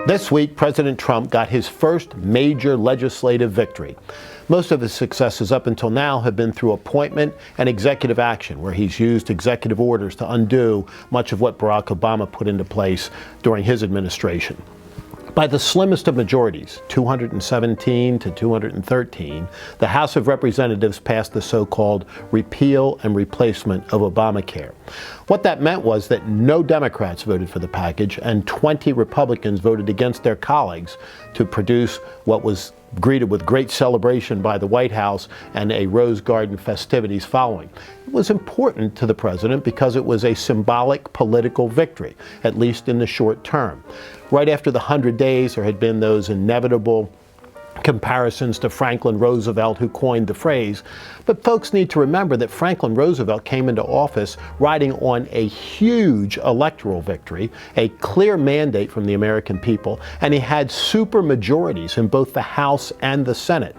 This week, President Trump got his first major legislative victory. Most of his successes up until now have been through appointment and executive action, where he's used executive orders to undo much of what Barack Obama put into place during his administration. By the slimmest of majorities, 217 to 213, the House of Representatives passed the so-called repeal and replacement of Obamacare. What that meant was that no Democrats voted for the package and 20 Republicans voted against their colleagues to produce what was greeted with great celebration by the White House and a Rose Garden festivities following. It was important to the president because it was a symbolic political victory, at least in the short term. Right after the 100 days, there had been those inevitable comparisons to Franklin Roosevelt, who coined the phrase. But folks need to remember that Franklin Roosevelt came into office riding on a huge electoral victory, a clear mandate from the American people, and he had super majorities in both the House and the Senate.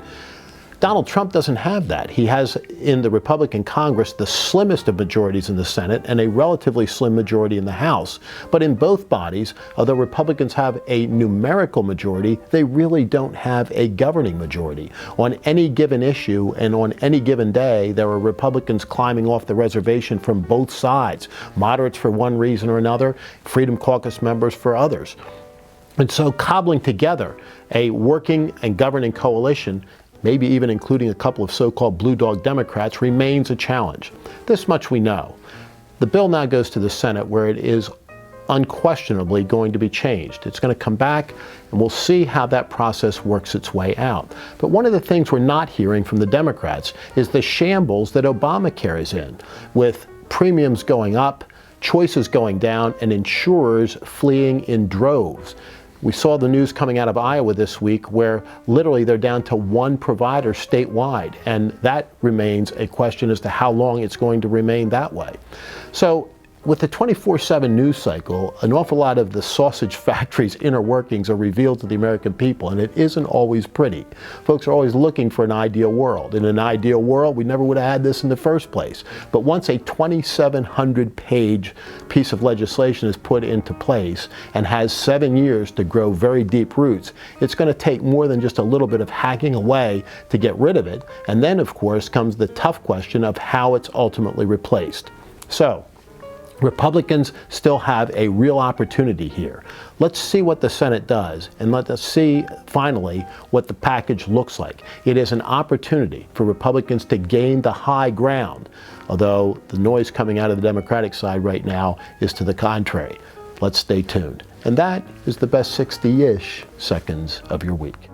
Donald Trump doesn't have that. He has in the Republican Congress the slimmest of majorities in the Senate and a relatively slim majority in the House. But in both bodies, although Republicans have a numerical majority, they really don't have a governing majority. On any given issue and on any given day, there are Republicans climbing off the reservation from both sides, moderates for one reason or another, Freedom Caucus members for others. And so cobbling together a working and governing coalition, maybe even including a couple of so-called blue dog Democrats, remains a challenge. This much we know. The bill now goes to the Senate, where it is unquestionably going to be changed. It's going to come back, and we'll see how that process works its way out. But one of the things we're not hearing from the Democrats is the shambles that Obamacare is in, with premiums going up, choices going down, and insurers fleeing in droves. We saw the news coming out of Iowa this week where literally they're down to one provider statewide, and that remains a question as to how long it's going to remain that way. So with the 24/7 news cycle, an awful lot of the sausage factory's inner workings are revealed to the American people, and it isn't always pretty. Folks are always looking for an ideal world. In an ideal world, we never would have had this in the first place. But once a 2,700-page piece of legislation is put into place and has 7 years to grow very deep roots, it's going to take more than just a little bit of hacking away to get rid of it. And then, of course, comes the tough question of how it's ultimately replaced. So, Republicans still have a real opportunity here. Let's see what the Senate does, and let us see, finally, what the package looks like. It is an opportunity for Republicans to gain the high ground, although the noise coming out of the Democratic side right now is to the contrary. Let's stay tuned. And that is the best 60-ish seconds of your week.